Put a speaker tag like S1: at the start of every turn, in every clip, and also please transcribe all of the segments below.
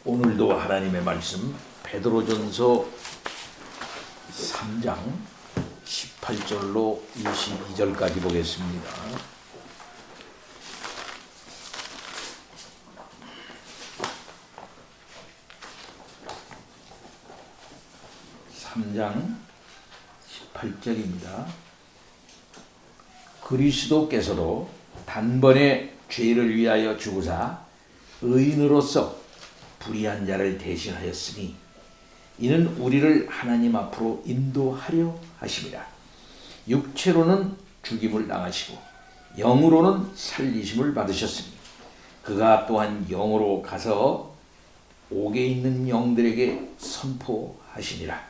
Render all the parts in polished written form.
S1: 오늘도 하나님의 말씀 베드로전서 3장 18절로 22절까지 보겠습니다. (3장 18절입니다) 그리스도께서도 단번에 죄를 위하여 죽으사 의인으로서 불의한 자를 대신하였으니 이는 우리를 하나님 앞으로 인도하려 하심이라. 육체로는 죽임을 당하시고 영으로는 살리심을 받으셨으니 그가 또한 영으로 가서 옥에 있는 영들에게 선포하시니라.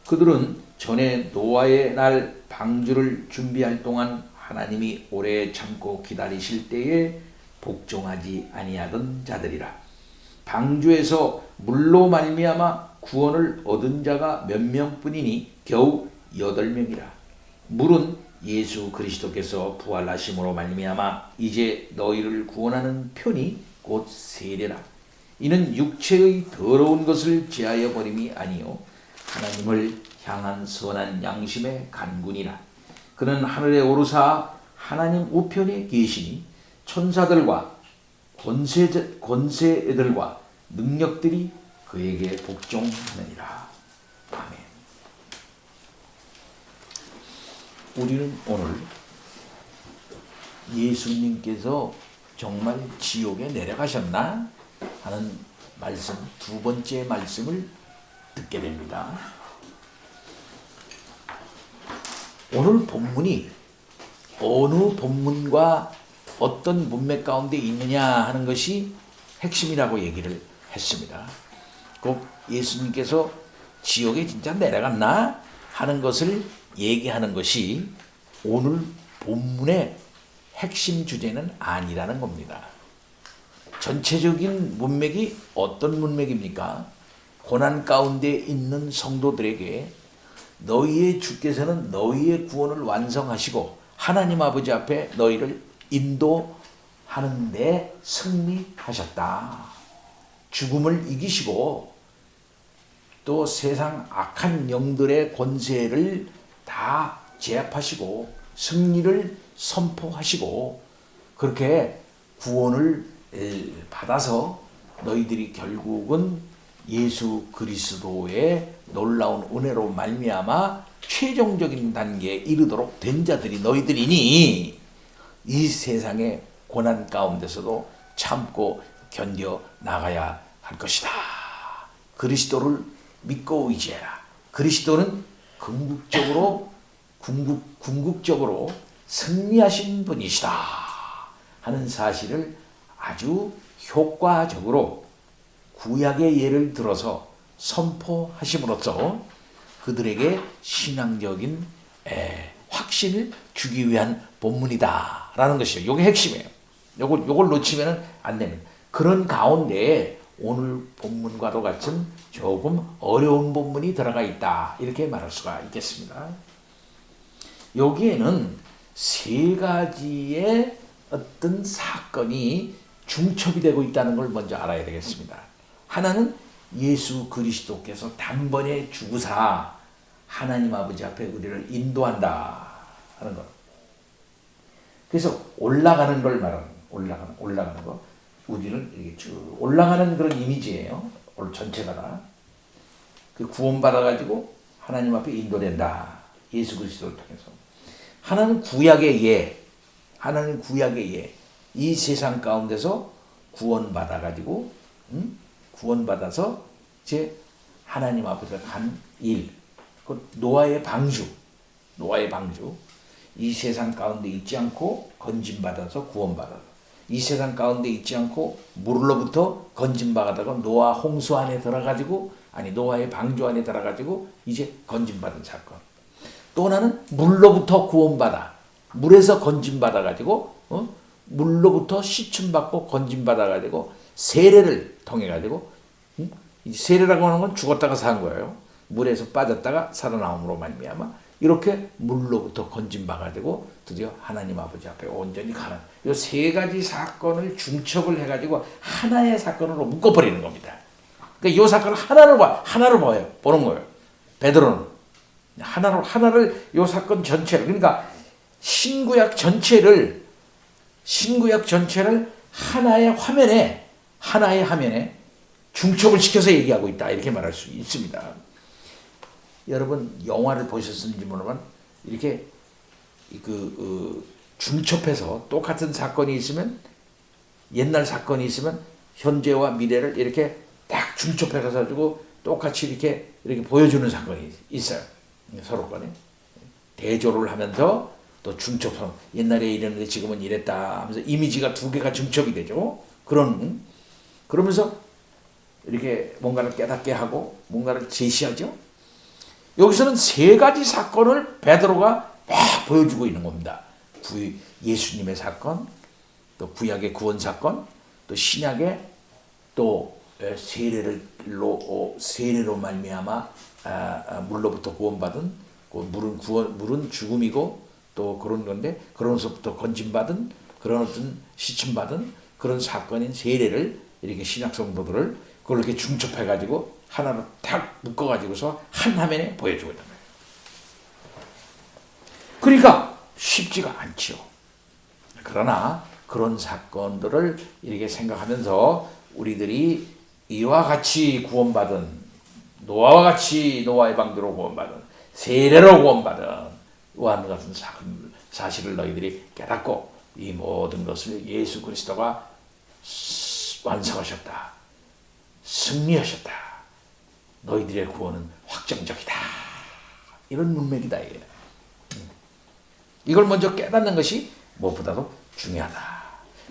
S1: 그들은 전에 노아의 날 방주를 준비할 동안 하나님이 오래 참고 기다리실 때에 복종하지 아니하던 자들이라. 방주에서 물로 말미암아 구원을 얻은 자가 몇 명뿐이니 겨우 8명이라. 물은 예수 그리스도께서 부활하심으로 말미암아 이제 너희를 구원하는 편이 곧 세례라. 이는 육체의 더러운 것을 제하여 버림이 아니요 하나님을 향한 선한 양심의 간군이라. 그는 하늘에 오르사 하나님 우편에 계시니 천사들과 권세들과 능력들이 그에게 복종하느니라. 아멘. 우리는 오늘 예수님께서 정말 지옥에 내려가셨나 하는 말씀, 두 번째 말씀을 듣게 됩니다. 오늘 본문이 어느 본문과 어떤 문맥 가운데 있느냐 하는 것이 핵심이라고 얘기를 했습니다. 꼭 예수님께서 지옥에 진짜 내려갔나 하는 것을 얘기하는 것이 오늘 본문의 핵심 주제는 아니라는 겁니다. 전체적인 문맥이 어떤 문맥입니까? 고난 가운데 있는 성도들에게 너희의 주께서는 너희의 구원을 완성하시고 하나님 아버지 앞에 너희를 인도하는 데 승리하셨다. 죽음을 이기시고 또 세상 악한 영들의 권세를 다 제압하시고 승리를 선포하시고 그렇게 구원을 받아서 너희들이 결국은 예수 그리스도의 놀라운 은혜로 말미암아 최종적인 단계에 이르도록 된 자들이 너희들이니 이 세상의 고난 가운데서도 참고 견뎌 나가야 할 것이다. 그리스도를 믿고 의지해라. 그리스도는 궁극적으로 승리하신 분이시다 하는 사실을 아주 효과적으로 구약의 예를 들어서 선포하심으로써 그들에게 신앙적인 확신을 주기 위한 본문이다 라는 것이죠. 이게 핵심이에요. 요걸 놓치면 안 됩니다. 그런 가운데 오늘 본문과도 같은 조금 어려운 본문이 들어가 있다 이렇게 말할 수가 있겠습니다. 여기에는 세 가지의 어떤 사건이 중첩이 되고 있다는 걸 먼저 알아야 되겠습니다. 하나는 예수 그리스도께서 단번에 죽으사 하나님 아버지 앞에 우리를 인도한다 하는 것. 그래서 올라가는 걸 말하는 올라가는 거. 우리는 이렇게 쭉 올라가는 그런 이미지예요. 전체가 다. 그 구원받아가지고 하나님 앞에 인도된다. 예수 그리스도를 통해서. 하나는 구약의 예. 이 세상 가운데서 구원받아가지고 구원받아서 이제 하나님 앞에서 한 일. 그 노아의 방주. 이 세상 가운데 있지 않고 건짐받아서 구원받아서 이 세상 가운데 있지 않고 물로부터 건짐받아서 노아 홍수 안에 들어가지고 노아의 방주 안에 들어가지고 이제 건짐받은 사건. 또 하나는 물로부터 구원받아 물에서 건짐받아가지고 물로부터 시춤받고 건짐받아가지고 세례를 통해가지고 세례라고 하는 건 죽었다가 산 거예요. 물에서 빠졌다가 살아나옴으로 말미암아 이렇게 물로부터 건짐받아가지고 드디어 하나님 아버지 앞에 온전히 가는 이 세 가지 사건을 중첩을 해가지고 하나의 사건으로 묶어버리는 겁니다. 그러니까 이 사건을 하나로 보는 거예요. 베드로는 하나를 이 사건 전체를, 그러니까 신구약 전체를 하나의 화면에 중첩을 시켜서 얘기하고 있다, 이렇게 말할 수 있습니다. 여러분 영화를 보셨는지 모르지만 이렇게 중첩해서 똑같은 사건이 있으면, 옛날 사건이 있으면 현재와 미래를 이렇게 딱 중첩해 가지고 똑같이 이렇게 보여주는 사건이 있어요. 서로 간에 대조를 하면서 또 중첩하면, 옛날에 이랬는데 지금은 이랬다 하면서 이미지가 두 개가 중첩이 되죠. 그러면서 이렇게 뭔가를 깨닫게 하고 뭔가를 제시하죠. 여기서는 세 가지 사건을 베드로가 막 보여주고 있는 겁니다. 예수님의 사건, 또 구약의 구원 사건, 또 신약의 또 세례로 말미암아 물로부터 구원받은, 물은 죽음이고 또 그런 건데, 그러면서부터 건진받은, 그런 어떤 시침받은 그런 사건인 세례를, 이렇게 신약 성도들을 그걸 이렇게 중첩해 가지고 하나로 탁 묶어 가지고서 한 화면에 보여주고 있는 거예요. 그러니까 쉽지가 않지요. 그러나 그런 사건들을 이렇게 생각하면서 우리들이 이와 같이 구원받은, 노아와 같이 노아의 방주로 구원받은, 세례로 구원받은 이와 같은 사실을 너희들이 깨닫고 이 모든 것을 예수 그리스도가 완성하셨다, 승리하셨다, 너희들의 구원은 확정적이다, 이런 문맥이다 이게. 이걸 먼저 깨닫는 것이 무엇보다도 중요하다.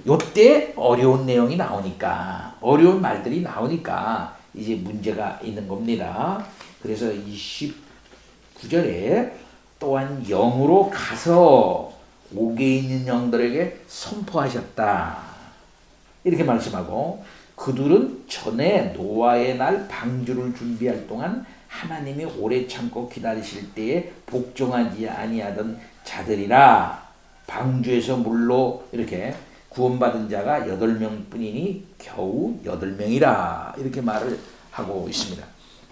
S1: 이때 어려운 내용이 나오니까, 어려운 말들이 나오니까 이제 문제가 있는 겁니다. 그래서 29절에 또한 영으로 가서 옥에 있는 영들에게 선포하셨다, 이렇게 말씀하고, 그들은 전에 노아의 날 방주를 준비할 동안 하나님이 오래 참고 기다리실 때에 복종하지 아니하던 자들이라. 방주에서 물로 이렇게 구원받은 자가 8명 뿐이니 겨우 8명이라, 이렇게 말을 하고 있습니다.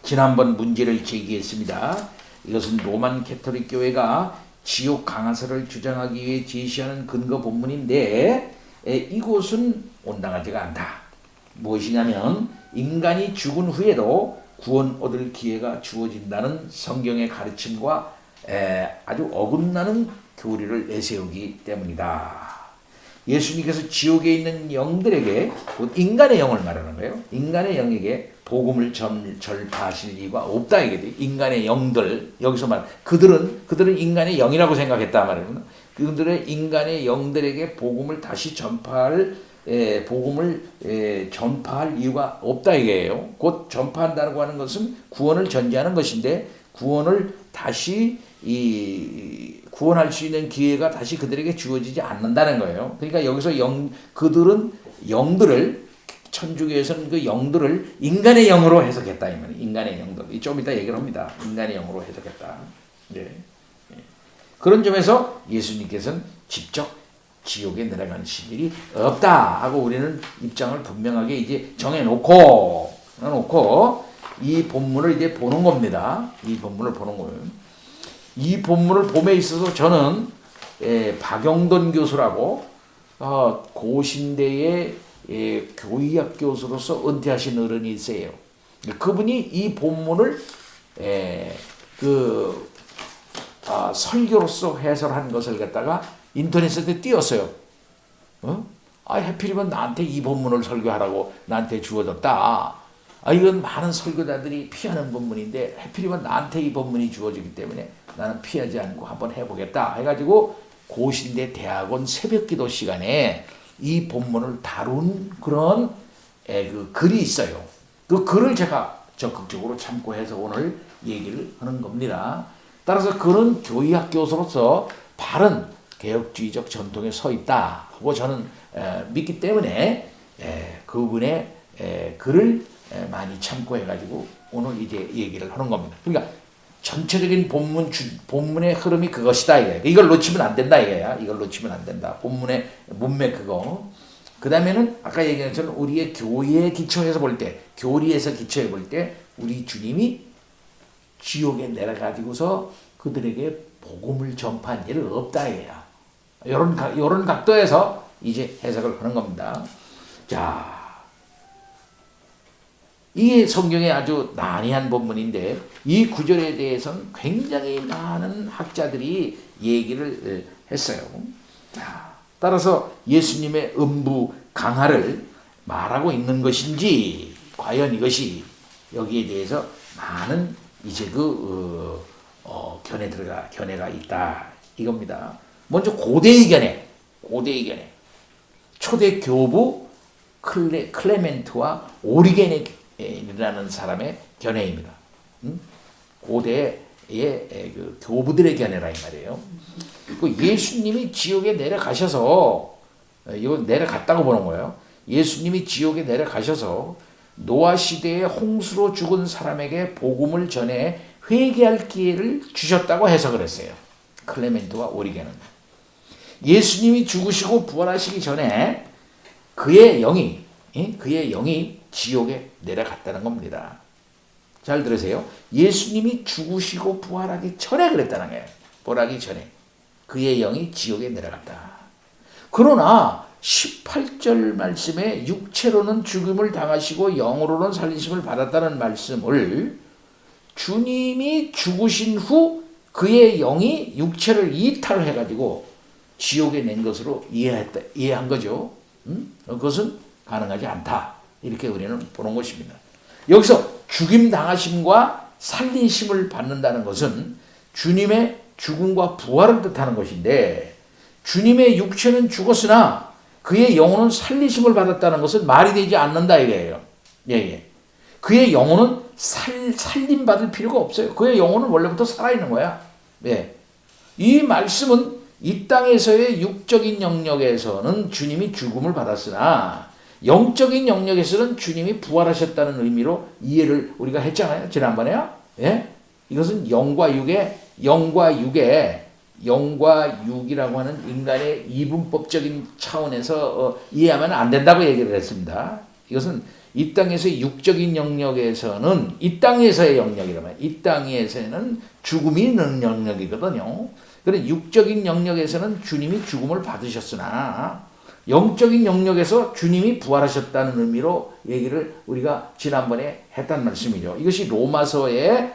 S1: 지난번 문제를 제기했습니다. 이것은 로만 캐톨릭 교회가 지옥 강화설을 주장하기 위해 제시하는 근거 본문인데, 이곳은 온당하지가 않다. 무엇이냐면 인간이 죽은 후에도 구원 얻을 기회가 주어진다는 성경의 가르침과 아주 어긋나는 교리를 내세우기 때문이다. 예수님께서 지옥에 있는 영들에게, 인간의 영을 말하는 거예요. 인간의 영에게 복음을 전파하실 이유가 없다 이게. 인간의 영들, 여기서 말 그들은 인간의 영이라고 생각했다 말이에요. 그들의 인간의 영들에게 복음을 다시 전파할 이유가 없다 이게요. 곧 전파한다고 하는 것은 구원을 전제하는 것인데, 구원을 다시 구원할 수 있는 기회가 다시 그들에게 주어지지 않는다는 거예요. 그러니까 여기서 그들은 영들을, 천주교에서는 그 영들을 인간의 영으로 해석했다 이 말이에요. 인간의 영들. 좀 이따 얘기를 합니다. 인간의 영으로 해석했다. 네. 그런 점에서 예수님께서는 직접 지옥에 내려가는 일이 없다 하고 우리는 입장을 분명하게 이제 정해놓고 이 본문을 이제 보는 겁니다. 이 본문을 보는 거예요. 이 본문을 봄에 있어서 저는 박영돈 교수라고 고신대의 교의학 교수로서 은퇴하신 어른이 있어요. 그분이 이 본문을 설교로서 해설한 것을 갖다가 인터넷에 띄웠어요. 하필이면 나한테 이 본문을 설교하라고 나한테 주어졌다. 이건 많은 설교자들이 피하는 본문인데 하필이면 나한테 이 본문이 주어지기 때문에 나는 피하지 않고 한번 해보겠다 해가지고 고신대 대학원 새벽기도 시간에 이 본문을 다룬 그런 글이 있어요. 그 글을 제가 적극적으로 참고해서 오늘 얘기를 하는 겁니다. 따라서 그런 교의학 교수로서 바른 개혁주의적 전통에 서 있다 하고 저는 믿기 때문에 그분의 글을 많이 참고해가지고 오늘 이제 얘기를 하는 겁니다. 그러니까 전체적인 본문의 흐름이 그것이다 이거야. 이걸 놓치면 안 된다 이거야. 이걸 놓치면 안 된다. 본문의 문맥 그거. 그 다음에는 아까 얘기한 것처럼 우리의 교리에 기초해서 볼 때, 교리에서 기초해 볼 때 우리 주님이 지옥에 내려가지고서 그들에게 복음을 전파한 일은 없다 이거야. 이런 각도에서 이제 해석을 하는 겁니다. 자, 이게 성경의 아주 난해한 본문인데 이 구절에 대해서는 굉장히 많은 학자들이 얘기를 했어요. 자, 따라서 예수님의 음부 강화를 말하고 있는 것인지 과연 이것이 여기에 대해서 많은 이제 견해가 있다 이겁니다. 먼저 고대의 견해. 초대 교부 클레멘트와 오리겐이라는 사람의 견해입니다. 고대의 그 교부들의 견해라 이 말이에요. 그 예수님이 지옥에 내려가셔서 이건 내려갔다고 보는 거예요. 예수님이 지옥에 내려가셔서 노아 시대에 홍수로 죽은 사람에게 복음을 전해 회개할 기회를 주셨다고 해석을 했어요. 클레멘트와 오리겐은 예수님이 죽으시고 부활하시기 전에 그의 영이 지옥에 내려갔다는 겁니다. 잘 들으세요. 예수님이 죽으시고 부활하기 전에 그랬다는 거예요. 부활하기 전에 그의 영이 지옥에 내려갔다. 그러나 18절 말씀에 육체로는 죽음을 당하시고 영으로는 살리심을 받았다는 말씀을 주님이 죽으신 후 그의 영이 육체를 이탈해가지고 지옥에 낸 것으로 이해한 거죠. 그것은 가능하지 않다. 이렇게 우리는 보는 것입니다. 여기서 죽임 당하심과 살리심을 받는다는 것은 주님의 죽음과 부활을 뜻하는 것인데 주님의 육체는 죽었으나 그의 영혼은 살리심을 받았다는 것은 말이 되지 않는다 이거예요. 그의 영혼은 살림 받을 필요가 없어요. 그의 영혼은 원래부터 살아있는 거야. 이 말씀은 이 땅에서의 육적인 영역에서는 주님이 죽음을 받았으나 영적인 영역에서는 주님이 부활하셨다는 의미로 이해를 우리가 했잖아요. 지난번에요. 이것은 영과 육이라고 하는 인간의 이분법적인 차원에서 이해하면 안 된다고 얘기를 했습니다. 이것은 이 땅에서의 육적인 영역에서는 이 땅에서의 영역이라면 이 땅에서는 죽음이 있는 영역이거든요. 그런데 육적인 영역에서는 주님이 죽음을 받으셨으나 영적인 영역에서 주님이 부활하셨다는 의미로 얘기를 우리가 지난번에 했단 말씀이죠. 이것이 로마서의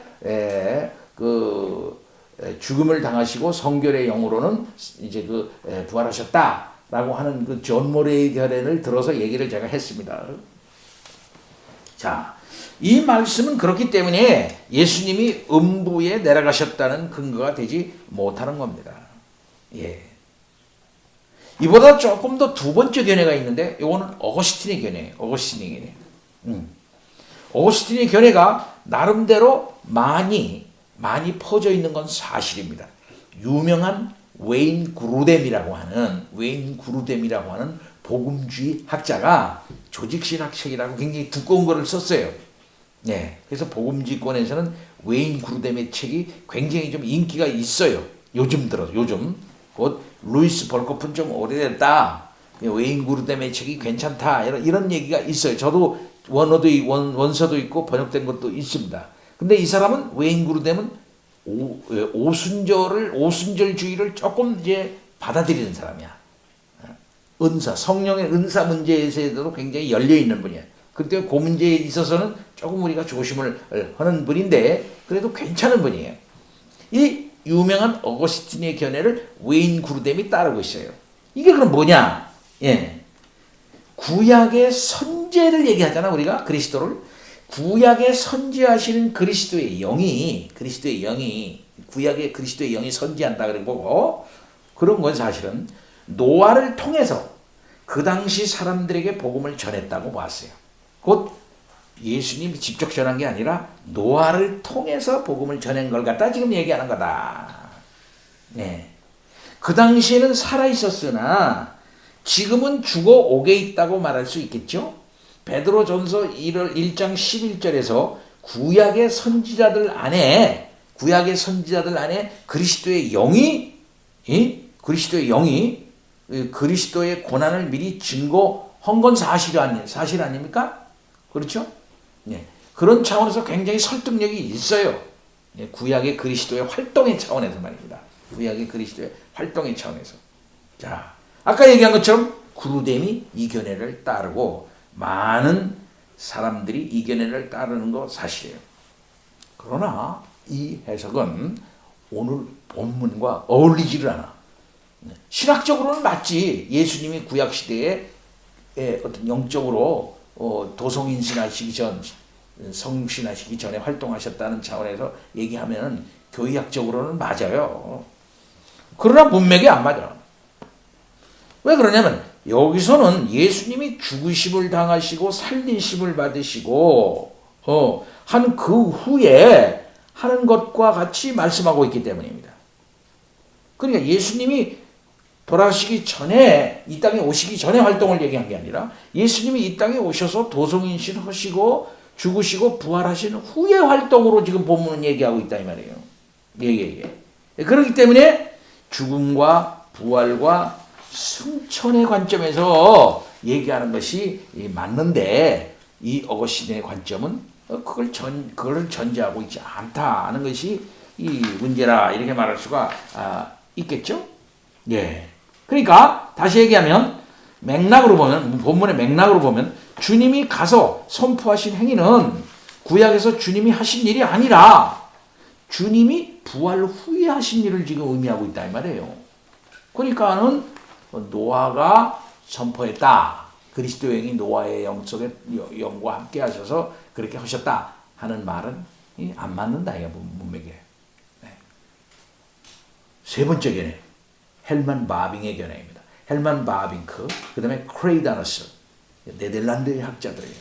S1: 죽음을 당하시고 성결의 영으로는 이제 부활하셨다라고 하는 그 존 모레의 견해를 들어서 얘기를 제가 했습니다. 자, 이 말씀은 그렇기 때문에 예수님이 음부에 내려가셨다는 근거가 되지 못하는 겁니다. 이보다 조금 더 두 번째 견해가 있는데 이거는 어거스틴의 견해예요. 어거스틴의 견해가 나름대로 많이 퍼져 있는 건 사실입니다. 유명한 웨인 구르뎀이라고 하는 복음주의 학자가 조직신학책이라고 굉장히 두꺼운 거를 썼어요. 그래서 복음주의권에서는 웨인 구르뎀의 책이 굉장히 좀 인기가 있어요. 요즘 곧 루이스 벌코프는 좀 오래됐다. 웨인 구르뎀의 책이 괜찮다. 이런 얘기가 있어요. 저도 원서도 있고 번역된 것도 있습니다. 근데 이 사람은 웨인 구르뎀은 오순절주의를 조금 이제 받아들이는 사람이야. 성령의 은사 문제에서도 굉장히 열려 있는 분이야. 그때 그 문제에 있어서는 조금 우리가 조심을 하는 분인데 그래도 괜찮은 분이에요. 이 유명한 어거스틴의 견해를 웨인 구르뎀이 따르고 있어요. 이게 그럼 뭐냐? 구약의 선제를 얘기하잖아 우리가 그리스도를. 구약에 선지하시는 그리스도의 영이 구약의 그리스도의 영이 선지한다 그런 거고 그런 건 사실은 노아를 통해서 그 당시 사람들에게 복음을 전했다고 봤어요. 곧 예수님이 직접 전한 게 아니라 노아를 통해서 복음을 전한 걸 갖다 지금 얘기하는 거다. 그 당시에는 살아 있었으나 지금은 죽어 오게 있다고 말할 수 있겠죠. 베드로전서 1장 11절에서 구약의 선지자들 안에 그리스도의 영이 그리스도의 고난을 미리 증거하고 한 건 사실 아닙니까? 그렇죠? 예. 그런 차원에서 굉장히 설득력이 있어요. 예. 구약의 그리스도의 활동의 차원에서 말입니다. 구약의 그리스도의 활동의 차원에서. 자, 아까 얘기한 것처럼 구루뎀이 이겨내를 따르고 많은 사람들이 이겨내를 따르는 거 사실이에요. 그러나 이 해석은 오늘 본문과 어울리지를 않아. 신학적으로는 맞지. 예수님이 구약시대에 어떤 영적으로 도성인신하시기 전, 성신하시기 전에 활동하셨다는 차원에서 얘기하면 교의학적으로는 맞아요. 그러나 문맥이 안 맞아. 왜 그러냐면 여기서는 예수님이 죽으심을 당하시고 살리심을 받으시고 한 그 후에 하는 것과 같이 말씀하고 있기 때문입니다. 그러니까 예수님이 돌아가시기 전에, 이 땅에 오시기 전에 활동을 얘기한 게 아니라 예수님이 이 땅에 오셔서 도성인신 하시고 죽으시고 부활하신 후의 활동으로 지금 본문은 얘기하고 있다 이 말이에요. 그렇기 때문에 죽음과 부활과 승천의 관점에서 얘기하는 것이 맞는데, 이 어거스틴의 관점은 그걸 전제하고 있지 않다는 것이 이 문제라, 이렇게 말할 수가 있겠죠? 예. 그러니까 다시 얘기하면 맥락으로 보면, 본문의 맥락으로 보면 주님이 가서 선포하신 행위는 구약에서 주님이 하신 일이 아니라 주님이 부활 후에 하신 일을 지금 의미하고 있다 이 말이에요. 그러니까는 노아가 선포했다. 그리스도의 영이 노아의 영과 함께 하셔서 그렇게 하셨다 하는 말은 안 맞는다 이게 문맥에. 네. 세 번째 견해, 헬만 바빙의 견해입니다. 헬만 바빙크, 그 다음에 크레이다너스, 네덜란드의 학자들이에요.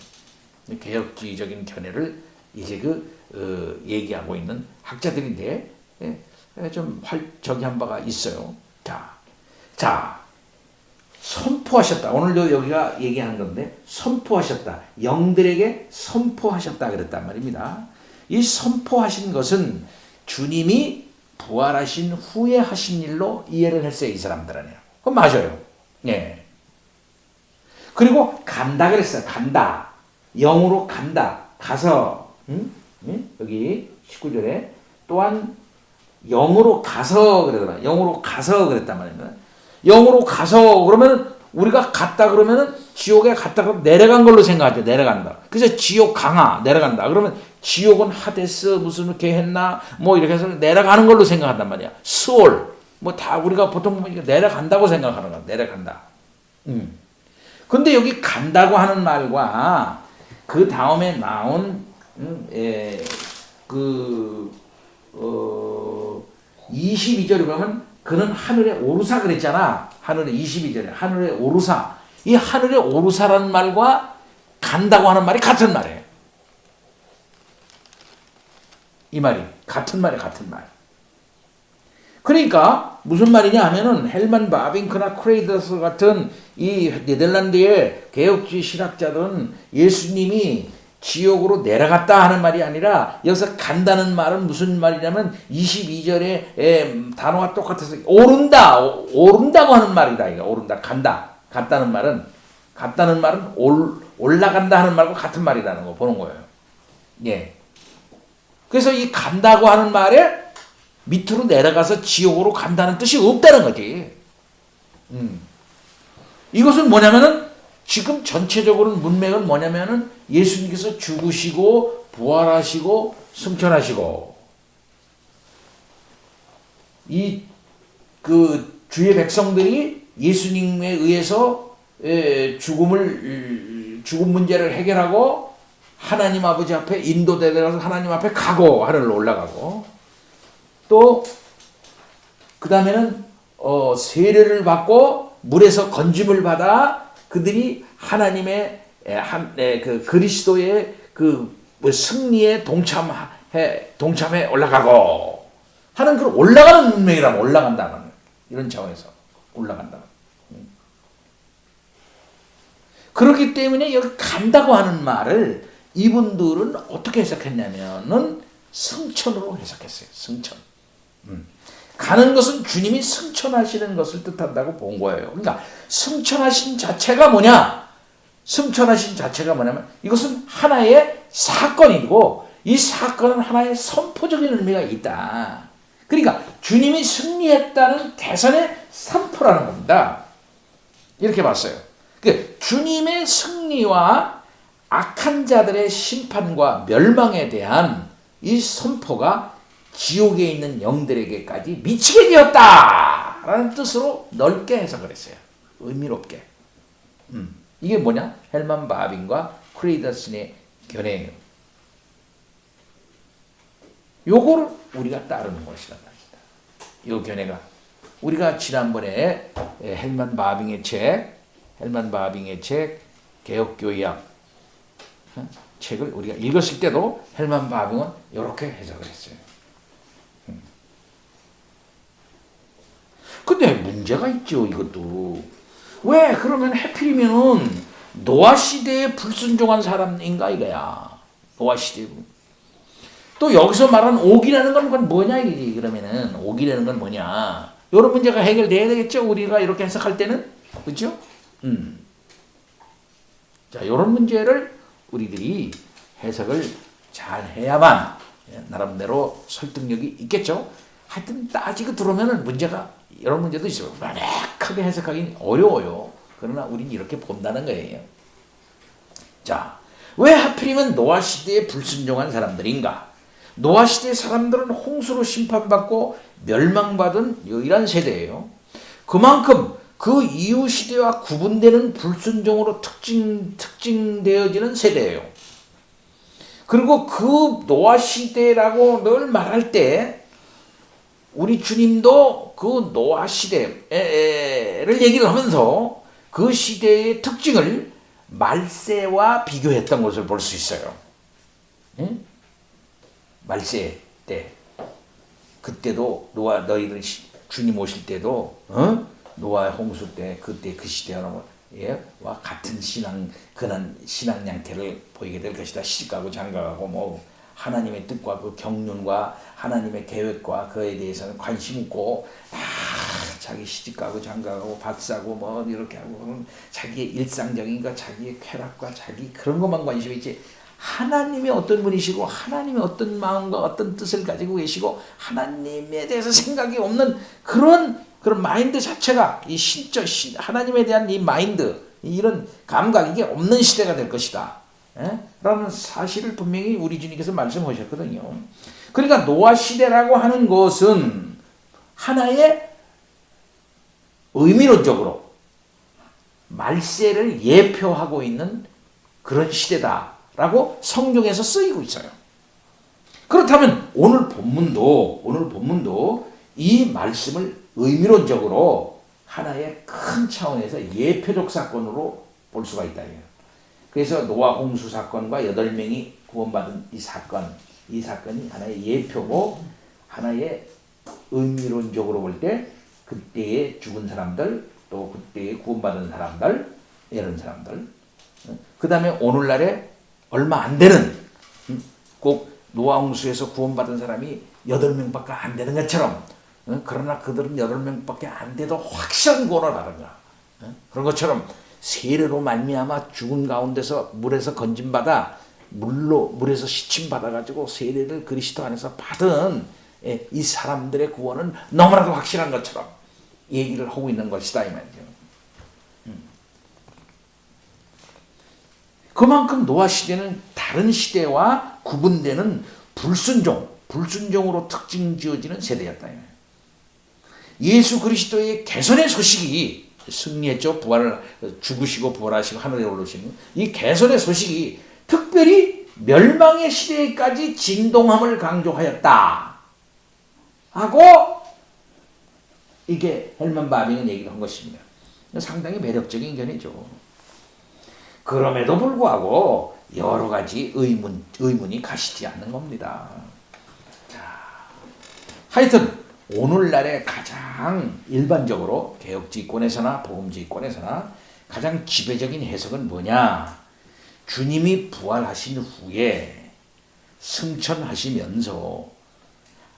S1: 개혁주의적인 견해를 이제 얘기하고 있는 학자들인데, 좀 저기한 바가 있어요. 자, 선포하셨다. 오늘도 여기가 얘기하는 건데, 선포하셨다. 영들에게 선포하셨다 그랬단 말입니다. 이 선포하신 것은 주님이 부활하신 후에 하신 일로 이해를 했어요, 이 사람들은. 그건 맞아요. 예. 그리고 간다 그랬어요. 간다. 영으로 간다. 가서, 여기 19절에 또한 영으로 가서 그러더라. 영으로 가서 그랬단 말입니다. 영으로 가서 그러면 우리가 갔다 그러면은 지옥에 갔다 그러면 내려간 걸로 생각하죠. 내려간다. 그래서 지옥 강하 내려간다. 그러면 지옥은 하데스 무슨 게했나 뭐 이렇게 해서 내려가는 걸로 생각한단 말이야. 스올 뭐 다 우리가 보통 보면 내려간다고 생각하는 거야. 내려간다. 근데 여기 간다고 하는 말과 그 다음에 나온 22절에 보면 그는 하늘에 오르사 그랬잖아. 하늘에 22절에 하늘에 오르사. 이 하늘에 오르사라는 말과 간다고 하는 말이 같은 말이에요. 이 말이 같은 말이에요. 같은 말. 그러니까 무슨 말이냐 하면은 헬만 바빙크나 크레이더스 같은 이 네덜란드의 개혁주의 신학자들은 예수님이 지옥으로 내려갔다 하는 말이 아니라 여기서 간다는 말은 무슨 말이냐면 22절의 단어와 똑같아서 오른다고 하는 말이다. 이거 오른다, 간다. 갔다는 말은 올라간다 하는 말과 같은 말이라는 거 보는 거예요. 예. 그래서 이 간다고 하는 말에 밑으로 내려가서 지옥으로 간다는 뜻이 없다는 거지. 이것은 뭐냐면은 지금 전체적으로는 문맥은 뭐냐면은 예수님께서 죽으시고 부활하시고 승천하시고 이 주의 백성들이 예수님에 의해서 죽음 문제를 해결하고 하나님 아버지 앞에 인도되어서 하나님 앞에 가고 하늘로 올라가고 또 그 다음에는 세례를 받고 물에서 건짐을 받아 그들이 하나님의 그 그리스도의 그 승리에 동참해 올라가고 하는 그런 올라가는 문맥이라면 올라간다는 이런 차원에서 올라간다. 그렇기 때문에 여기 간다고 하는 말을 이분들은 어떻게 해석했냐면은 승천으로 해석했어요. 승천. 가는 것은 주님이 승천하시는 것을 뜻한다고 본 거예요. 그러니까 승천하신 자체가 뭐냐? 승천하신 자체가 뭐냐면 이것은 하나의 사건이고 이 사건은 하나의 선포적인 의미가 있다. 그러니까 주님이 승리했다는 대선의 선포라는 겁니다. 이렇게 봤어요. 그 주님의 승리와 악한 자들의 심판과 멸망에 대한 이 선포가 지옥에 있는 영들에게까지 미치게 되었다라는 뜻으로 넓게 해석을 했어요. 의미롭게. 이게 뭐냐? 헬만 바빈과 크레이더슨의 견해예요. 요거를 우리가 따르는 것이란 말입니다. 요 견해가 우리가 지난번에 헬만 바빙의 책 개혁교의학 책을 우리가 읽었을 때도 헬만 바빙은 이렇게 해석을 했어요. 근데 문제가 있죠. 이것도 왜 그러면 해필이면은 노아 시대에 불순종한 사람인가 이거야. 노아 시대. 또 여기서 말하는 옥이라는 건 뭐냐 이거지. 그러면은 옥이라는 건 뭐냐. 이런 문제가 해결돼야 되겠죠. 우리가 이렇게 해석할 때는. 그렇죠? 자, 이런 문제를 우리들이 해석을 잘 해야만 나름대로 설득력이 있겠죠. 하여튼 따지고 들어오면은 문제가 이런 문제도 있어요. 크게 해석하기는 어려워요. 그러나 우리는 이렇게 본다는 거예요. 자, 왜 하필이면 노아 시대에 불순종한 사람들인가? 노아 시대 사람들은 홍수로 심판받고 멸망받은 유일한 세대예요. 그만큼 그 이후 시대와 구분되는 불순종으로 특징되어지는 세대예요. 그리고 그 노아 시대라고 늘 말할 때 우리 주님도 그 노아 시대를 얘기를 하면서 그 시대의 특징을 말세와 비교했던 것을 볼 수 있어요. 응? 말세 때 그때도 노아 너희들 주님 오실 때도 노아 홍수 때 그때 그 시대와 같은 그런 신앙 양태를 보이게 될 것이다. 시집가고 장가가고 뭐 하나님의 뜻과 그 경륜과 하나님의 계획과 그에 대해서는 관심 없고 다 자기 시집가고 장가가고 밥 사고 뭐 이렇게 하고 자기의 일상적인 것, 자기의 쾌락과 자기 그런 것만 관심이 있지. 하나님이 어떤 분이시고 하나님이 어떤 마음과 어떤 뜻을 가지고 계시고 하나님에 대해서 생각이 없는 그런 마인드 자체가 이 하나님에 대한 이 마인드 이런 감각 이게 없는 시대가 될 것이다. 라는 사실을 분명히 우리 주님께서 말씀하셨거든요. 그러니까 노아 시대라고 하는 것은 하나의 의미론적으로 말세를 예표하고 있는 그런 시대다라고 성경에서 쓰이고 있어요. 그렇다면 오늘 본문도 이 말씀을 의미론적으로 하나의 큰 차원에서 예표적 사건으로 볼 수가 있다. 그래서 노아 홍수 사건과 8명이 구원받은 이 사건이 하나의 예표고 하나의 의미론적으로 볼 때 그때에 죽은 사람들 또 그때에 구원받은 사람들 이런 사람들 그 다음에 오늘날에 얼마 안 되는 꼭 노아 홍수에서 구원받은 사람이 8명밖에 안 되는 것처럼 그러나 그들은 8명밖에 안 돼도 확실한 구원을 받은 거야. 그런 것처럼 세례로 말미암아 죽은 가운데서 물에서 건짐받아 물에서 시침받아가지고 세례를 그리스도 안에서 받은 이 사람들의 구원은 너무나도 확실한 것처럼 얘기를 하고 있는 것이다 이 말이죠. 그만큼 노아 시대는 다른 시대와 구분되는 불순종으로 특징 지어지는 세대였다. 예수 그리스도의 개선의 소식이 승리했죠. 죽으시고 부활하시고 하늘에 오르시는 이 개선의 소식이 특별히 멸망의 시대까지 진동함을 강조하였다 하고 이게 헬만 바빙은 얘기를 한 것입니다. 상당히 매력적인 견해죠. 그럼에도 불구하고 여러 가지 의문이 가시지 않는 겁니다. 자, 하여튼 오늘날에 가장 일반적으로 개혁주의권에서나 복음주의권에서나 가장 지배적인 해석은 뭐냐? 주님이 부활하신 후에 승천하시면서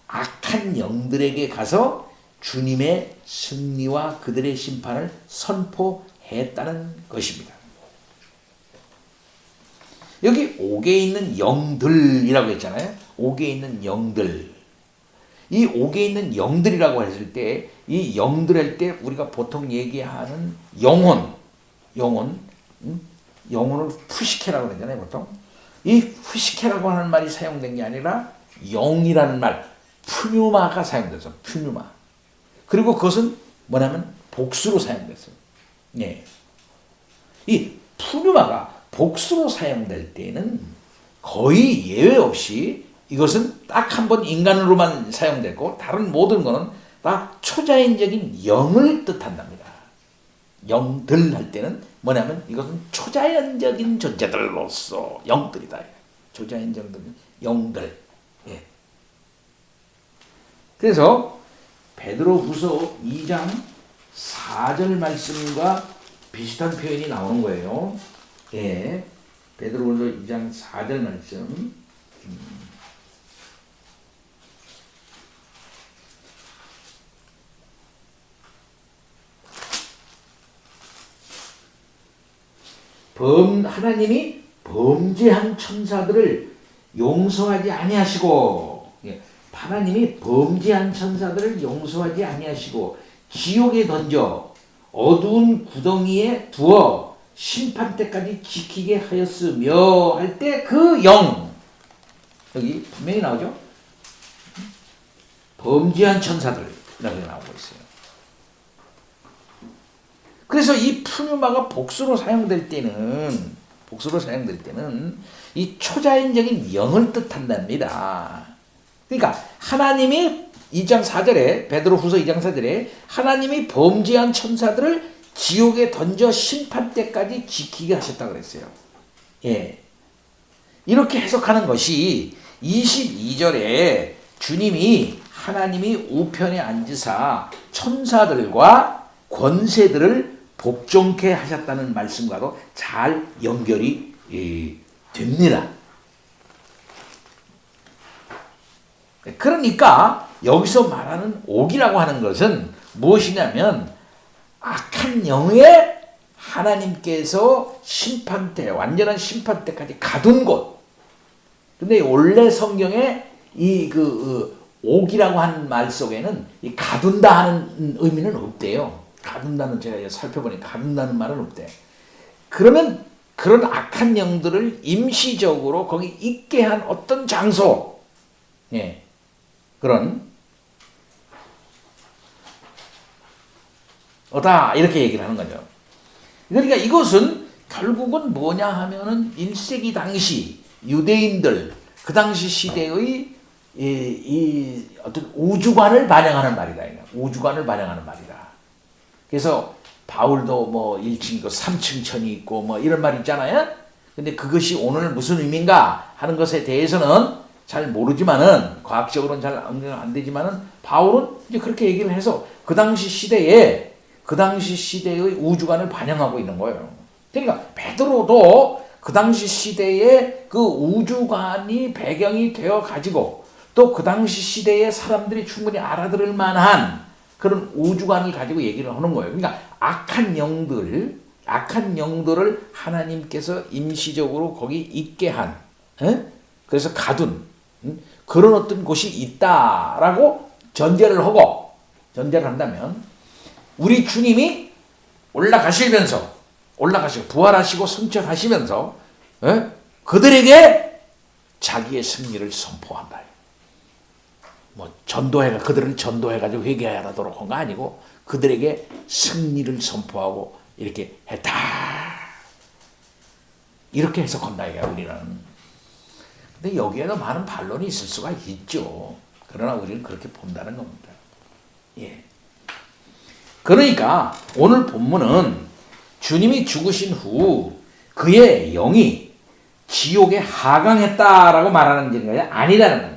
S1: 악한 영들에게 가서 주님의 승리와 그들의 심판을 선포했다는 것입니다. 여기 옥에 있는 영들이라고 했잖아요. 옥에 있는 영들. 이 옥에 있는 영들이라고 했을 때, 이 영들 할 때 우리가 보통 얘기하는 영혼을 푸시케라고 그러잖아요, 보통. 이 푸시케라고 하는 말이 사용된 게 아니라 영이라는 말, 푸뉴마가 사용돼서 푸뉴마. 그리고 그것은 뭐냐면 복수로 사용됐어요. 예. 이 푸뉴마가 복수로 사용될 때는 거의 예외 없이 이것은 딱 한 번 인간으로만 사용됐고 다른 모든 것은 다 초자연적인 영을 뜻한답니다. 영들 할 때는 뭐냐면 이것은 초자연적인 존재들로서 영들이다. 초자연적인 영들. 예. 그래서 베드로후서 2장 4절 말씀과 비슷한 표현이 나오는 거예요. 예. 베드로후서 2장 4절 말씀. 하나님이 범죄한 천사들을 용서하지 아니하시고, 하나님이 범죄한 천사들을 용서하지 아니하시고 지옥에 던져 어두운 구덩이에 두어 심판 때까지 지키게 하였으며 할 때 그 영, 여기 분명히 나오죠. 범죄한 천사들이라고 나오고 있어요. 그래서 이 푸뉴마가 복수로 사용될 때는 이 초자연적인 영을 뜻한답니다. 그러니까 하나님이 2장 4절에 베드로후서 2장 4절에 하나님이 범죄한 천사들을 지옥에 던져 심판 때까지 지키게 하셨다고 그랬어요. 예. 이렇게 해석하는 것이 22절에 주님이 하나님이 우편에 앉으사 천사들과 권세들을 복종케 하셨다는 말씀과도 잘 연결이 됩니다. 그러니까 여기서 말하는 옥이라고 하는 것은 무엇이냐면 악한 영에 하나님께서 심판 때, 완전한 심판 때까지 가둔 곳. 근데 원래 성경에 옥이라고 하는 말 속에는 이 가둔다 하는 의미는 없대요. 가둔다는, 제가 살펴보니까 가둔다는 말은 없대. 그러면 그런 악한 영들을 임시적으로 거기 있게 한 어떤 장소, 예, 그런 이렇게 얘기를 하는 거죠. 그러니까 이것은 결국은 뭐냐 하면은 1세기 당시 유대인들 그 당시 시대의 이 어떤 우주관을 반영하는 말이다. 우주관을 반영하는 말이다. 그래서 바울도 뭐 1층 있고 3층 천이 있고 뭐 이런 말 있잖아요. 근데 그것이 오늘 무슨 의미인가 하는 것에 대해서는 잘 모르지만은, 과학적으로는 잘 안 되지만은, 바울은 이제 그렇게 얘기를 해서 그 당시 시대의 우주관을 반영하고 있는 거예요. 그러니까 베드로도 그 당시 시대의 그 우주관이 배경이 되어 가지고 또 그 당시 시대의 사람들이 충분히 알아들을 만한 그런 우주관을 가지고 얘기를 하는 거예요. 그러니까 악한 영들을 하나님께서 임시적으로 거기 있게 한, 그래서 가둔 그런 어떤 곳이 있다라고 전제를 한다면, 우리 주님이 올라가시고 부활하시고 승천하시면서 그들에게 자기의 승리를 선포한다. 뭐 그들을 전도해가지고 회개하도록 한 거 아니고 그들에게 승리를 선포하고 이렇게 했다. 이렇게 해석한다 이게 우리는. 근데 여기에도 많은 반론이 있을 수가 있죠. 그러나 우리는 그렇게 본다는 겁니다. 예. 그러니까 오늘 본문은 주님이 죽으신 후 그의 영이 지옥에 하강했다라고 말하는 게 아니라는 거예요.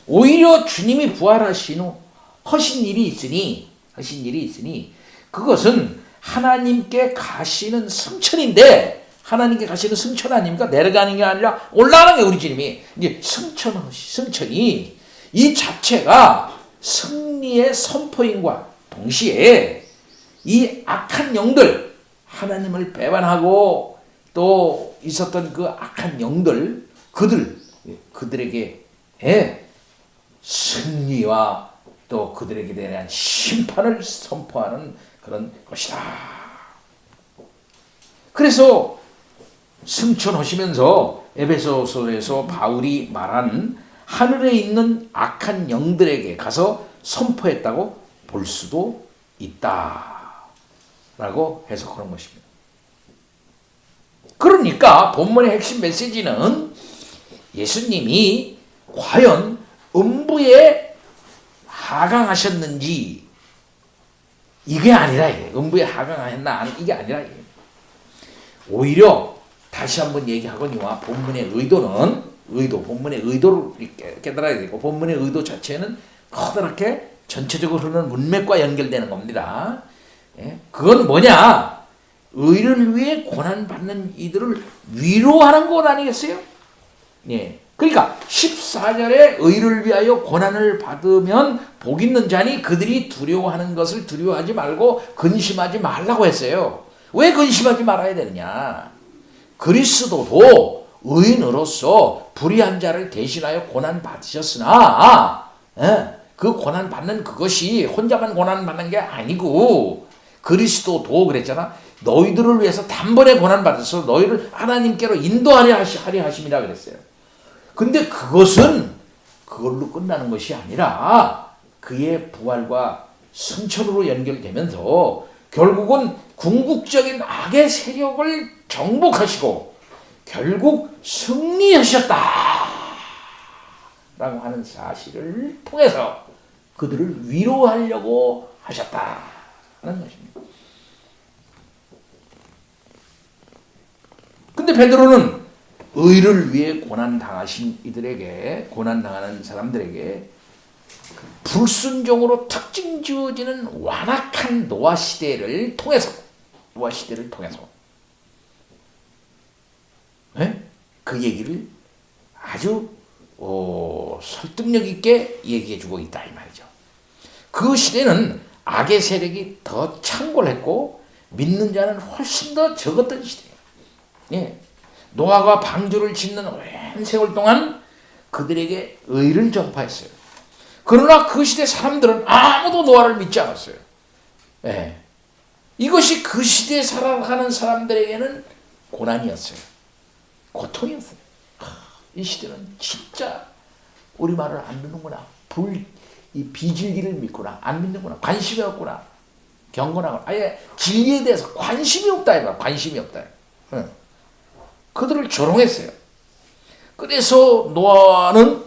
S1: 오히려 주님이 부활하신 후 하신 일이 있으니 그것은 하나님께 가시는 승천인데, 하나님께 가시는 승천 아닙니까? 내려가는 게 아니라 올라가는 게 우리 주님이. 이제 승천이 이 자체가 승리의 선포인과 동시에 이 악한 영들, 하나님을 배반하고 또 있었던 그 악한 영들, 그들에게 승리와 또 그들에게 대한 심판을 선포하는 그런 것이다. 그래서 승천하시면서 에베소서에서 바울이 말한 하늘에 있는 악한 영들에게 가서 선포했다고 볼 수도 있다라고 해석하는 것입니다. 그러니까 본문의 핵심 메시지는 예수님이 과연 음부에 하강하셨는지 이게 아니라 음부에 하강하셨나 이게 아니라 오히려 다시 한번 얘기하거니와 본문의 본문의 의도를 깨달아야 되고 본문의 의도 자체는 커다랗게 전체적으로 흐르는 문맥과 연결되는 겁니다. 그건 뭐냐? 의를 위해 고난받는 이들을 위로하는 것 아니겠어요? 그러니까 14절에 의를 위하여 고난을 받으면 복 있는 자니 그들이 두려워하는 것을 두려워하지 말고 근심하지 말라고 했어요. 왜 근심하지 말아야 되느냐? 그리스도도 의인으로서 불의한 자를 대신하여 고난 받으셨으나 그 고난 받는 그것이 혼자만 고난 받는 게 아니고 그리스도도 그랬잖아. 너희들을 위해서 단번에 고난 받아서 너희를 하나님께로 인도하려 하심이라 그랬어요. 근데 그것은 그걸로 끝나는 것이 아니라 그의 부활과 승천으로 연결되면서 결국은 궁극적인 악의 세력을 정복하시고 결국 승리하셨다 라고 하는 사실을 통해서 그들을 위로하려고 하셨다 하는 것입니다. 근데 베드로는 의를 위해 고난당하신 이들에게, 고난당하는 사람들에게 불순종으로 특징 지어지는 완악한 노아 시대를 통해서 그 얘기를 아주 설득력 있게 얘기해주고 있다 이 말이죠. 그 시대는 악의 세력이 더 창궐했고 믿는 자는 훨씬 더 적었던 시대예요. 노아가 방주를 짓는 오랜 세월 동안 그들에게 의를 전파했어요. 그러나 그 시대 사람들은 아무도 노아를 믿지 않았어요. 이것이 그 시대에 살아가는 사람들에게는 고난이었어요. 고통이었어요. 이 시대는 진짜 우리 말을 안 듣는구나. 이 비진리를 믿구나. 안 믿는구나. 관심이 없구나. 경건하구나. 아예 진리에 대해서 관심이 없다. 이 말. 관심이 없다. 그들을 조롱했어요. 그래서 노아는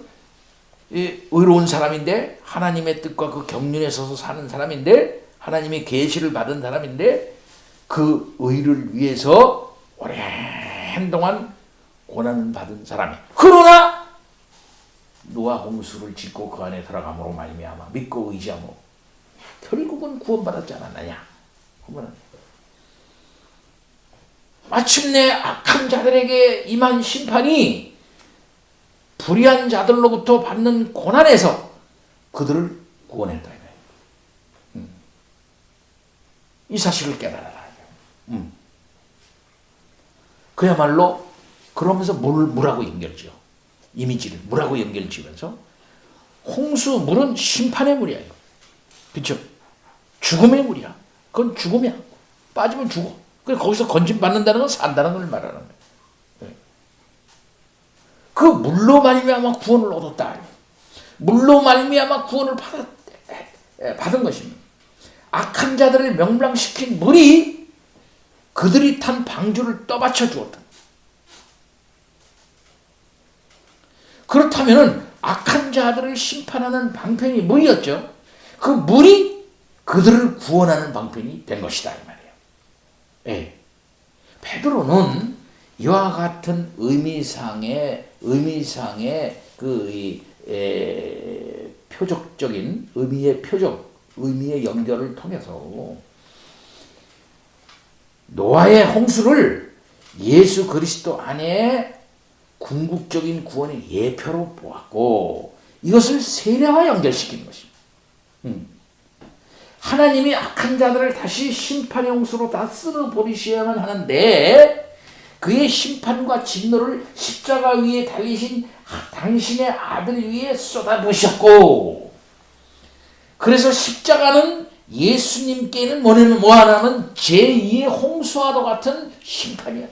S1: 의로운 사람인데 하나님의 뜻과 그 경륜에 서서 사는 사람인데 하나님의 계시를 받은 사람인데 그 의를 위해서 오랜 동안 고난을 받은 사람이 그러나 노아 홍수를 짓고 그 안에 들어감으로 말미암아 믿고 의지함으로 결국은 구원받았지 않았느냐. 마침내 악한 자들에게 임한 심판이 불의한 자들로부터 받는 고난에서 그들을 구원했다. 이 사실을 깨달아라. 그야말로 그러면서 물하고 연결지어. 이미지를 물하고 연결지면서 홍수 물은 심판의 물이야. 그렇죠? 죽음의 물이야. 그건 죽음이야. 빠지면 죽어. 그래서 거기서 건짐받는다는 건 산다는 걸 말하는 거예요. 그 물로 말미암아 구원을 얻었다. 물로 말미암아 구원을 받은 것입니다. 악한 자들을 멸망시킨 물이 그들이 탄 방주를 떠받쳐 주었다. 그렇다면 악한 자들을 심판하는 방편이 물이었죠. 그 물이 그들을 구원하는 방편이 된 것이다 이 말이에요. 베드로는 이와 같은 의미상의 그 표적적인 의미의 연결을 통해서 노아의 홍수를 예수 그리스도 안에 궁극적인 구원의 예표로 보았고 이것을 세례와 연결시키는 것입니다. 하나님이 악한 자들을 다시 심판의 홍수로 다 쓸어버리셔야만 하는데 그의 심판과 진노를 십자가 위에 달리신 당신의 아들 위에 쏟아부으셨고, 그래서 십자가는 예수님께는 뭐하냐면 제2의 홍수와도 같은 심판이야.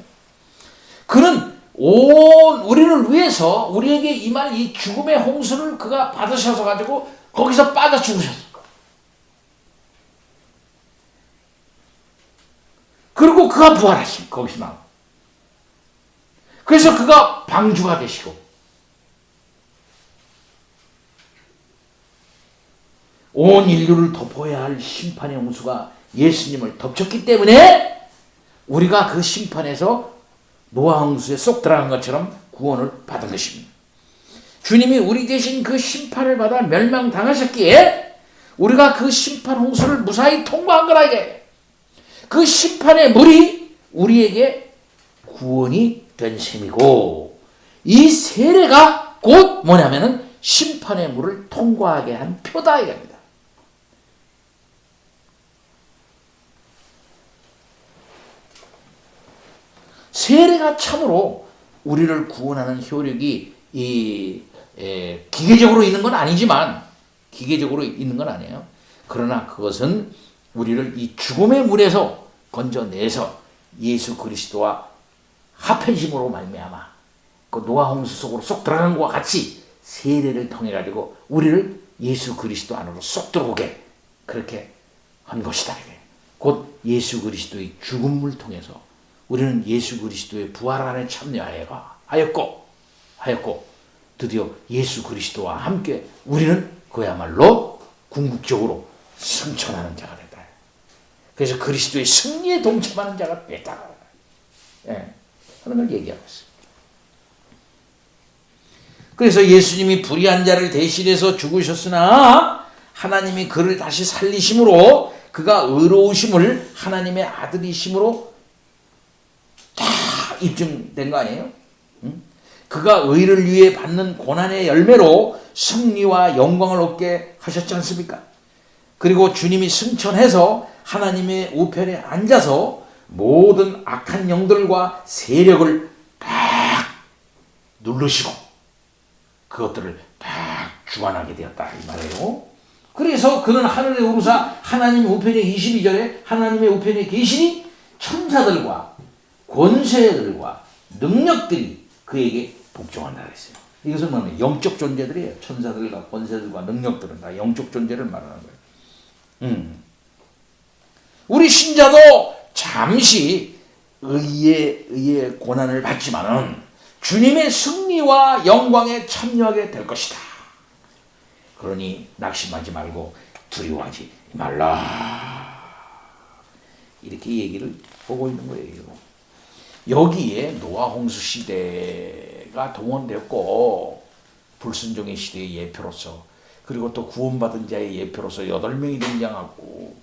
S1: 그는 온 우리를 위해서 우리에게 임할 이 죽음의 홍수를 그가 받으셔서 가지고 거기서 빠져 죽으셨어. 그리고 그가 부활하신 거기서 나와. 그래서 그가 방주가 되시고 온 인류를 덮어야 할 심판의 홍수가 예수님을 덮쳤기 때문에 우리가 그 심판에서 노아 홍수에 쏙 들어간 것처럼 구원을 받은 것입니다. 주님이 우리 대신 그 심판을 받아 멸망당하셨기에 우리가 그 심판 홍수를 무사히 통과한 거라. 이게 그 심판의 물이 우리에게 구원이 된 셈이고, 이 세례가 곧 뭐냐면은 심판의 물을 통과하게 한 표다 이겁니다. 세례가 참으로 우리를 구원하는 효력이 기계적으로 있는 건 아니지만, 기계적으로 있는 건 아니에요. 그러나 그것은 우리를 이 죽음의 물에서 건져내서 예수 그리스도와 합해짐으로 말미암아 그 노아 홍수 속으로 쏙 들어간 것과 같이 세례를 통해 가지고 우리를 예수 그리스도 안으로 쏙 들어오게 그렇게 한 것이다. 곧 예수 그리스도의 죽음을 통해서 우리는 예수 그리스도의 부활 안에 참여하였고 드디어 예수 그리스도와 함께 우리는 그야말로 궁극적으로 승천하는 자가 됐다. 그래서 그리스도의 승리에 동참하는 자가 됐다. 하는 걸 얘기하고 있어요. 그래서 예수님이 불의한 자를 대신해서 죽으셨으나 하나님이 그를 다시 살리심으로 그가 의로우심을 하나님의 아들이심으로 다 입증된 거 아니에요? 그가 의를 위해 받는 고난의 열매로 승리와 영광을 얻게 하셨지 않습니까? 그리고 주님이 승천해서 하나님의 우편에 앉아서 모든 악한 영들과 세력을 딱 누르시고 그것들을 딱 주관하게 되었다 이 말이에요. 그래서 그는 하늘에 오르사 하나님 우편에 22절에 하나님의 우편에 계시니 천사들과 권세들과 능력들이 그에게 복종한다 그랬어요. 이것은 뭐냐면 영적 존재들이에요. 천사들과 권세들과 능력들은 다 영적 존재를 말하는 거예요. 우리 신자도 잠시 의의 고난을 받지만은 주님의 승리와 영광에 참여하게 될 것이다. 그러니 낙심하지 말고 두려워하지 말라. 이렇게 얘기를 보고 있는 거예요. 여기에 노아 홍수 시대가 동원되었고 불순종의 시대의 예표로서, 그리고 또 구원받은 자의 예표로서 8명이 등장하고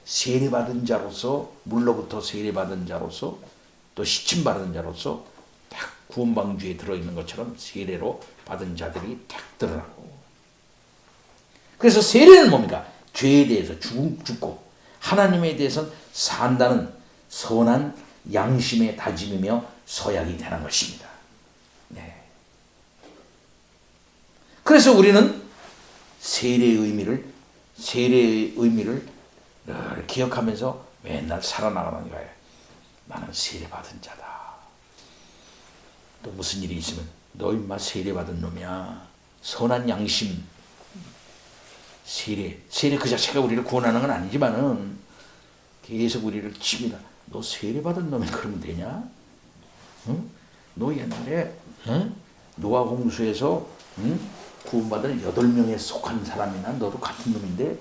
S1: 세례받은 자로서, 물로부터 세례받은 자로서, 또 시침받은 자로서 딱 구원방주에 들어있는 것처럼 세례로 받은 자들이 딱 드러나고, 그래서 세례는 뭡니까? 죄에 대해서 죽고 하나님에 대해서는 산다는 선한 양심의 다짐이며 서약이 되는 것입니다. 네. 그래서 우리는 세례의 의미를 늘 기억하면서 맨날 살아나가는 거예요. 나는 세례받은 자다. 또 무슨 일이 있으면 너 인마 세례받은 놈이야. 선한 양심. 세례 그 자체가 우리를 구원하는 건 아니지만은 계속 우리를 칩니다. 너 세례받은 놈이 그러면 되냐? 응? 너 옛날에 노아 홍수에서 구원받은 8명에 속한 사람이나 너도 같은 놈인데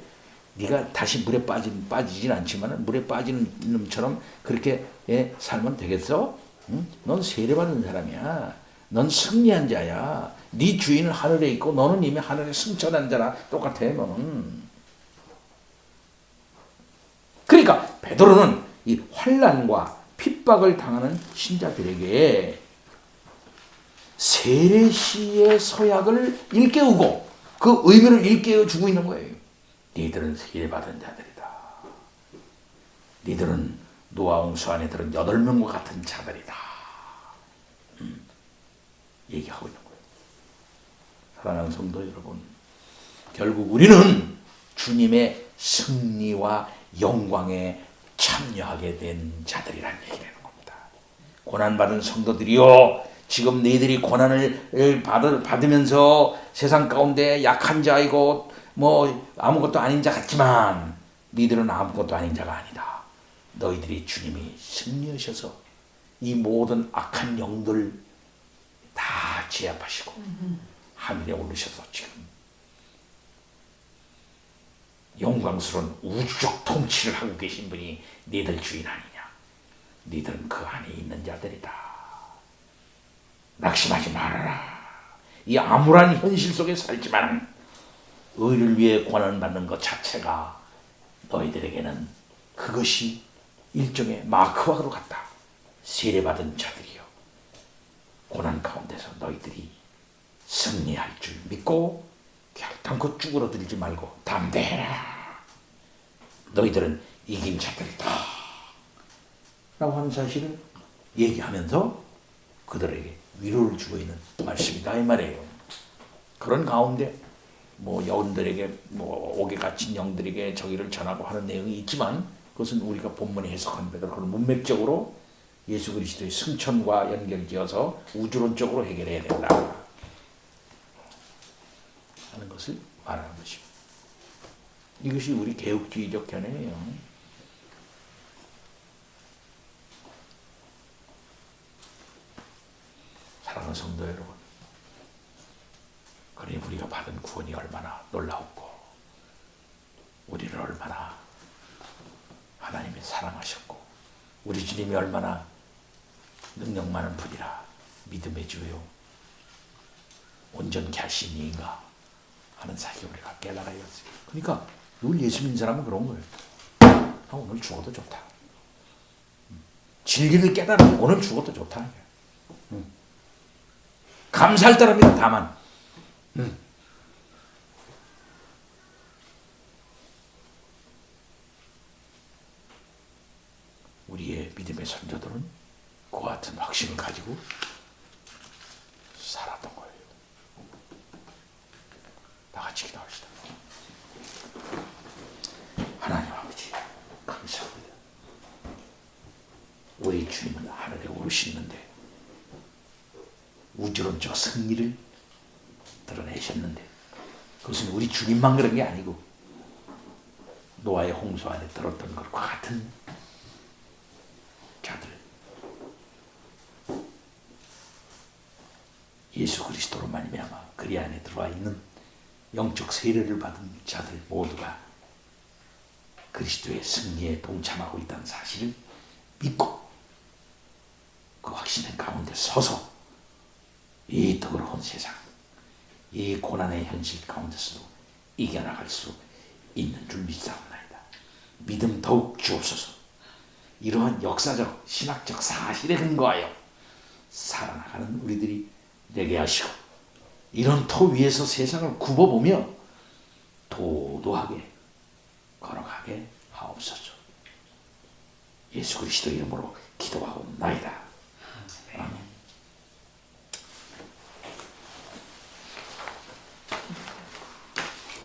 S1: 네가 다시 물에 빠지진 않지만 물에 빠지는 놈처럼 그렇게 살면 되겠어? 넌 세례받은 사람이야. 넌 승리한 자야. 네 주인은 하늘에 있고 너는 이미 하늘에 승천한 자라. 똑같아 너는. 그러니까 베드로는 이 환난과 핍박을 당하는 신자들에게 세례시의 서약을 일깨우고 그 의미를 일깨워 주고 있는 거예요. 니들은 세례받은 자들이다. 니들은 노아 홍수 안에 들은 8명과 같은 자들이다. 얘기하고 있는 거예요. 사랑하는 성도 여러분, 결국 우리는 주님의 승리와 영광에 참여하게 된 자들이란 얘기라는 겁니다. 고난받은 성도들이요, 지금 너희들이 고난을 받으면서 세상 가운데 약한 자이고 뭐 아무것도 아닌 자 같지만 너희들은 아무것도 아닌 자가 아니다. 너희들이 주님이 승리하셔서 이 모든 악한 영들 다 제압하시고 하늘에 오르셔서 지금 영광스러운 우주적 통치를 하고 계신 분이 너희들 주인 아니냐. 너희들은 그 안에 있는 자들이다. 낙심하지 말아라. 이 암울한 현실 속에 살지만 의를 위해 고난받는 것 자체가 너희들에게는 그것이 일종의 마크와도 같다. 세례받은 자들이요, 고난 가운데서 너희들이 승리할 줄 믿고 결단코 쭈그러들지 말고 담대해라. 너희들은 이긴 자들이다 라고 하는 사실을 얘기하면서 그들에게 위로를 주고 있는 말씀이다 이 말이에요. 그런 가운데 뭐 여운들에게 뭐 옥에 갇힌 영들에게 저기를 전하고 하는 내용이 있지만 그것은 우리가 본문에 해석한 대로 그런 문맥적으로 예수 그리스도의 승천과 연결지어서 우주론적으로 해결해야 된다 하는 것을 말하는 것입니다. 이것이 우리 개혁주의적 견해예요. 사랑하는 성도 여러분, 그러니 우리가 받은 구원이 얼마나 놀라웠고 우리를 얼마나 하나님이 사랑하셨고 우리 주님이 얼마나 능력 많은 분이라 믿음의 주요 온전케 하신 이인가 하는 사실을 우리가 깨달아야 했어요. 그러니까 늘 예수 믿는 사람은 그런 거예요. 오늘 죽어도 좋다. 진리를 깨달으면 오늘 죽어도 좋다. 감사할 따릅니다. 다만 우리의 믿음의 선조들은 그와 같은 확신을 가지고 살았던 거예요. 다 같이 기도합시다. 하나님 아버지 감사합니다. 우리 주님은 하늘에 오르시는데 우주론적 승리를 드러내셨는데 그것은 우리 주님만 그런 게 아니고 노아의 홍수 안에 들었던 것과 같은 자들, 예수 그리스도로 말미암아 그리 안에 들어와 있는 영적 세례를 받은 자들 모두가 그리스도의 승리에 동참하고 있다는 사실을 믿고 그 확신의 가운데 서서 이 더러운 세상, 이 고난의 현실 가운데서도 이겨나갈 수 있는 줄 믿사옵나이다. 믿음 더욱 주옵소서. 이러한 역사적, 신학적 사실에 근거하여 살아나가는 우리들이 되게 하시고 이런 토 위에서 세상을 굽어보며 도도하게 걸어가게 하옵소서. 예수 그리스도 이름으로 기도하옵나이다. 아멘.